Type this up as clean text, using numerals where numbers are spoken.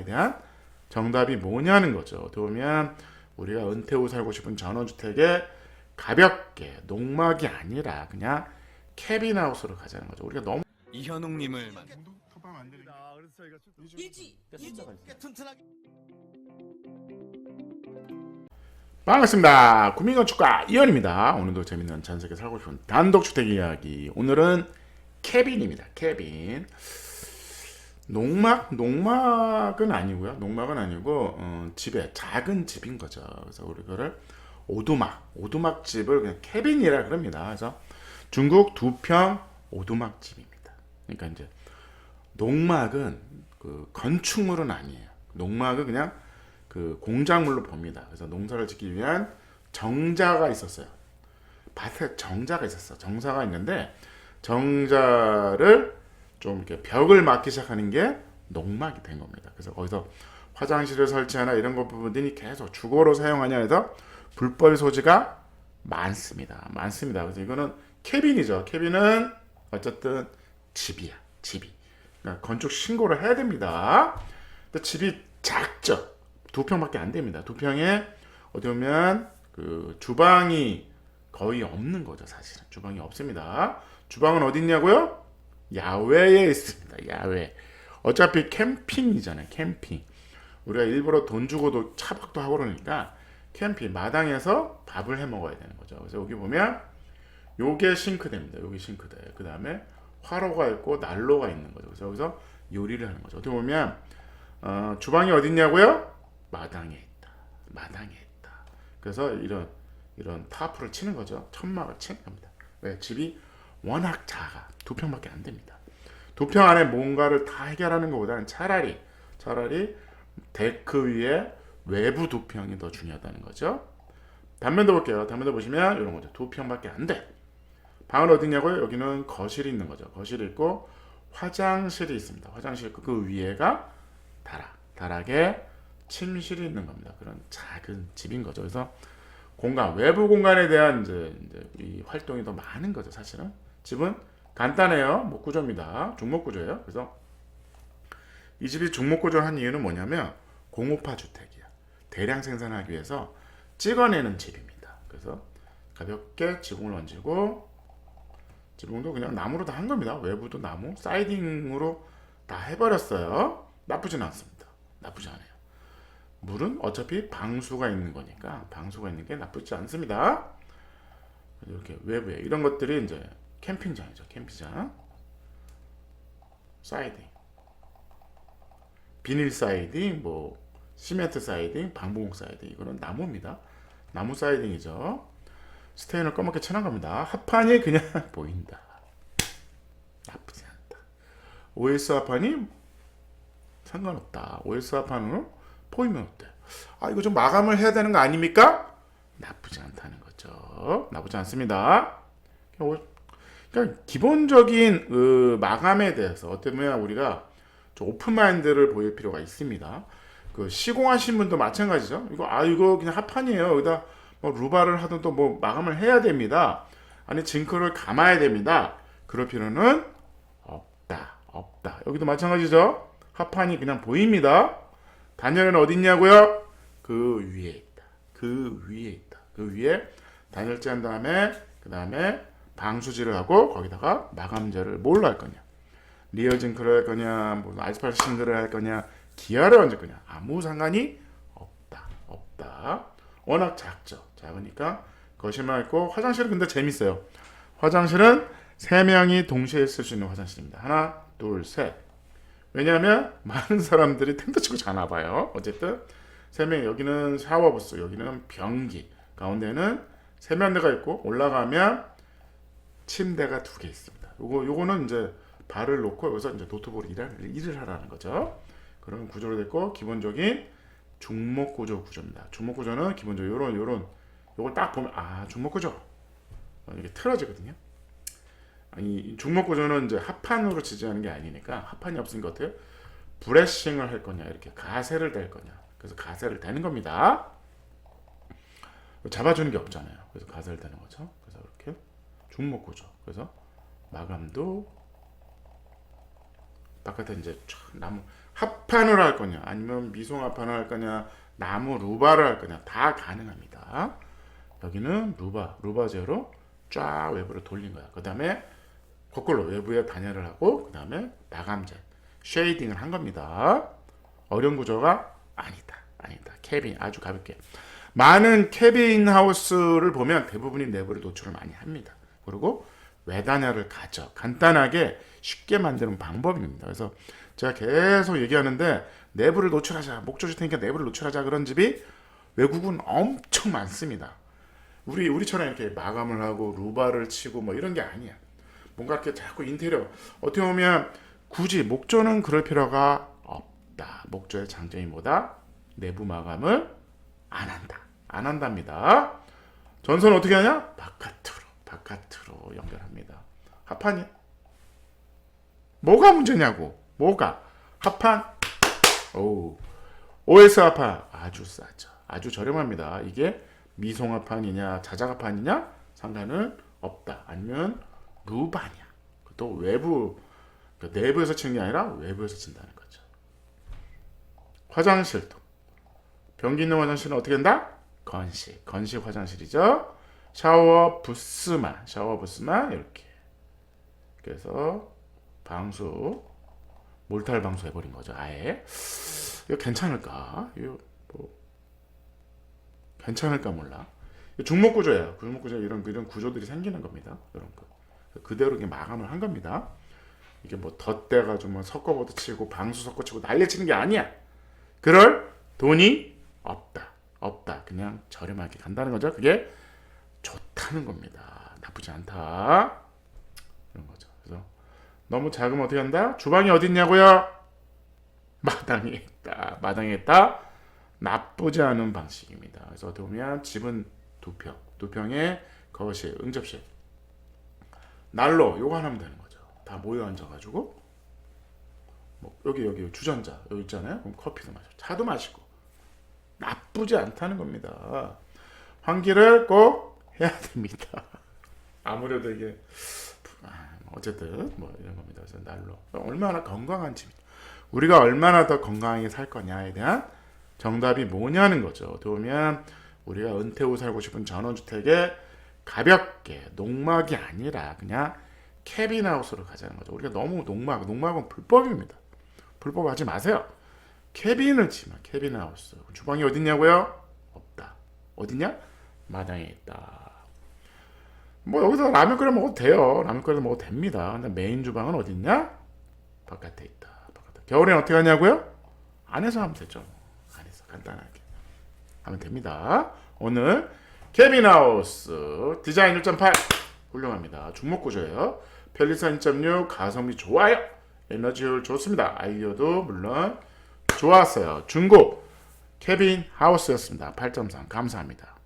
농마에 대한 정답이 뭐냐는 거죠. 어떻게 보면 우리가 은퇴 후 살고 싶은 전원주택에 가볍게 농막이 아니라 그냥 캐빈하우스로 가자는 거죠. 우리가 너무 이현웅님을 만. 반갑습니다. 구민건축가 이현입니다. 오늘도 재밌는 전세계 살고 싶은 단독주택 이야기. 오늘은 캐빈입니다. 캐빈. 농막은 아니고요. 농막은 아니고 집에 작은 집인 거죠. 그래서 우리 그거를 오두막 집을 그냥 캐빈이라 그럽니다. 그래서 중국 2평 오두막 집입니다. 그러니까 이제 농막은 그 건축물은 아니에요. 농막은 그냥 그 공작물로 봅니다. 그래서 농사를 짓기 위한 정자가 있었어요. 밭에 정자가 있었어. 정사가 있는데 정자를 좀 이렇게 벽을 막기 시작하는 게 농막이 된 겁니다. 그래서 거기서 화장실을 설치하나 이런 것 부분들이 계속 주거로 사용하냐 해서 불법 소지가 많습니다. 그래서 이거는 캐빈이죠. 캐빈은 어쨌든 집이야. 집이. 그러니까 건축 신고를 해야 됩니다. 근데 집이 작죠. 2평밖에 안 됩니다. 2평에 어디 보면 그 주방이 거의 없는 거죠. 사실은 주방이 없습니다. 주방은 어디 있냐고요? 야외에 있습니다. 야외. 어차피 캠핑이잖아요. 캠핑. 우리가 일부러 돈 주고도 차박도 하고 그러니까 캠핑 마당에서 밥을 해 먹어야 되는 거죠. 그래서 여기 보면 요게 싱크대입니다. 여기 싱크대. 그 다음에 화로가 있고 난로가 있는 거죠. 그래서 여기서 요리를 하는 거죠. 어떻게 보면 주방이 어디 있냐고요? 마당에 있다. 그래서 이런 타프를 치는 거죠. 천막을 치는 겁니다. 왜? 집이 워낙 작아. 2평밖에 안 됩니다. 2평 안에 뭔가를 다 해결하는 것보다는 차라리 데크 위에 외부 2평이 더 중요하다는 거죠. 단면도 볼게요. 단면도 보시면 이런 거죠. 2평밖에 안 돼. 방은 어디냐고요? 여기는 거실이 있는 거죠. 거실이 있고 화장실이 있습니다. 화장실 있고 그 위에가 다락에 침실이 있는 겁니다. 그런 작은 집인 거죠. 그래서 외부 공간에 대한 이제 이 활동이 더 많은 거죠. 사실은 집은 간단해요. 목구조입니다. 중목구조예요. 그래서 이 집이 중목구조를 한 이유는 뭐냐면 공업화 주택이야. 대량 생산하기 위해서 찍어내는 집입니다. 그래서 가볍게 지붕을 얹고 지붕도 그냥 나무로 다 한 겁니다. 외부도 나무, 사이딩으로 다 해버렸어요. 나쁘진 않습니다. 나쁘지 않아요. 물은 어차피 방수가 있는 거니까 방수가 있는 게 나쁘지 않습니다. 이렇게 외부에 이런 것들이 이제 캠핑장이죠. 캠핑장 사이딩, 비닐 사이딩, 뭐 시멘트 사이딩, 방부목 사이딩 이거는 나무입니다. 나무 사이딩이죠. 스테인을 검게 칠한 겁니다. 합판이 그냥 보인다. 나쁘지 않다. OS 합판이 상관없다. OS 합판으로 보이면 어때? 이거 좀 마감을 해야 되는 거 아닙니까? 나쁘지 않다는 거죠. 나쁘지 않습니다. 그러니까 기본적인 마감에 대해서 어떻게 보면 우리가 좀 오픈 마인드를 보일 필요가 있습니다. 그 시공하신 분도 마찬가지죠. 이거 그냥 합판이에요. 여기다 뭐 루바를 하든 또 뭐 마감을 해야 됩니다. 아니 징크를 감아야 됩니다. 그럴 필요는 없다. 여기도 마찬가지죠. 합판이 그냥 보입니다. 단열은 어디 있냐고요? 그 위에 있다. 그 위에 단열재 한 다음에 그 다음에 방수질을 하고 거기다가 마감재를 뭘로 할 거냐? 리어 징크를 할 거냐? 뭐 아스팔트 싱글을 할 거냐? 기아를 얹을 거냐? 아무 상관이 없다. 워낙 작죠. 작으니까 거실만 있고 화장실은 근데 재밌어요. 화장실은 3명이 동시에 쓸 수 있는 화장실입니다. 하나, 둘, 셋. 왜냐하면 많은 사람들이 텐트 치고 자나 봐요. 어쨌든 3명 여기는 샤워부스, 여기는 변기, 가운데는 세면대가 있고 올라가면 침대가 2개 있습니다. 요거는 이제 발을 놓고 여기서 이제 노트북으로 일을 하라는 거죠. 그런 구조로 됐고 기본적인 중목구조 구조입니다. 중목구조는 기본적으로 요걸 딱 보면 중목구조 이게 틀어지거든요. 이 중목구조는 이제 합판으로 지지하는 게 아니니까 합판이 없으니까 어때요? 브래싱을 할 거냐 이렇게 가세를 댈 거냐. 그래서 가세를 대는 겁니다. 잡아주는 게 없잖아요. 그래서 가세를 대는 거죠. 그래서 이렇게 중목구조. 그래서 마감도 바깥에 이제 나무 합판으로 할 거냐 아니면 미송합판을 할 거냐 나무 루바를 할 거냐 다 가능합니다. 여기는 루바제로 쫙 외부로 돌린 거야. 그 다음에 거꾸로 외부에 단열을 하고 그 다음에 마감재 쉐이딩을 한 겁니다. 어려운 구조가 아니다. 캐빈 아주 가볍게. 많은 캐빈 하우스를 보면 대부분이 내부를 노출을 많이 합니다. 그리고 외단열을 가져 간단하게 쉽게 만드는 방법입니다. 그래서 제가 계속 얘기하는데 내부를 노출하자, 목조질 테니까 내부를 노출하자 그런 집이 외국은 엄청 많습니다. 우리처럼 이렇게 마감을 하고 루바를 치고 뭐 이런 게 아니야. 뭔가 이렇게 자꾸 인테리어 어떻게 보면 굳이 목조는 그럴 필요가 없다. 목조의 장점이 뭐다? 내부 마감을 안 한답니다. 전선 어떻게 하냐? 바깥으로 연결합니다. 합판이 뭐가 문제냐고. 뭐가? 합판 OS 합판 아주 싸죠. 아주 저렴합니다. 이게 미송합판이냐 자작합판이냐 상관은 없다. 아니면 루바냐. 또 외부 내부에서 치는 게 아니라 외부에서 친다는 거죠. 화장실도 변기 있는 화장실은 어떻게 된다? 건식 화장실이죠. 샤워 부스만 이렇게. 그래서 방수 몰탈 방수 해버린 거죠. 아예 이거 괜찮을까? 이거 뭐 괜찮을까 몰라. 중목 구조예요. 중목 구조 이런 구조들이 생기는 겁니다. 이런 거 그대로 이게 마감을 한 겁니다. 이게 뭐 덧대가지고 뭐 섞어보드 치고 방수 섞어치고 난리 치는 게 아니야. 그럴 돈이 없다. 그냥 저렴하게 간다는 거죠. 그게 좋다는 겁니다. 나쁘지 않다. 이런 거죠. 그래서 너무 작으면 어떻게 한다? 주방이 어디 있냐고요? 마당에 있다. 나쁘지 않은 방식입니다. 그래서 어떻게 보면 집은 두 평에 거실, 응접실, 난로 요거 하나 하면 되는 거죠. 다 모여 앉아가지고 뭐 여기 주전자 여기 있잖아요. 그럼 커피도 마시고 차도 마시고 나쁘지 않다는 겁니다. 환기를 꼭 해야 됩니다. 아무래도 이게 어쨌든 뭐 이런 겁니다. 그래서 난로 얼마나 건강한 집, 우리가 얼마나 더 건강하게 살 거냐에 대한 정답이 뭐냐는 거죠. 어떻게 보면 우리가 은퇴 후 살고 싶은 전원주택에 가볍게 농막이 아니라 그냥 캐빈하우스로 가자는 거죠. 우리가 너무 농막은 불법입니다. 불법하지 마세요. 캐빈을 치면 캐빈하우스. 주방이 어딨냐고요? 없다. 어딨냐? 마당에 있다. 뭐 여기서 라면 끓여 먹어도 돼요. 라면 끓여 먹어도 됩니다. 근데 메인 주방은 어딨냐? 바깥에 있다. 겨울엔 어떻게 하냐고요? 안에서 하면 되죠. 안에서 간단하게 하면 됩니다. 오늘 캐빈하우스 디자인 1.8 훌륭합니다. 중목 구조예요. 편리성 1.6 가성비 좋아요. 에너지 효율 좋습니다. 아이디어도 물론 좋았어요. 중고 캐빈하우스였습니다. 8.3 감사합니다.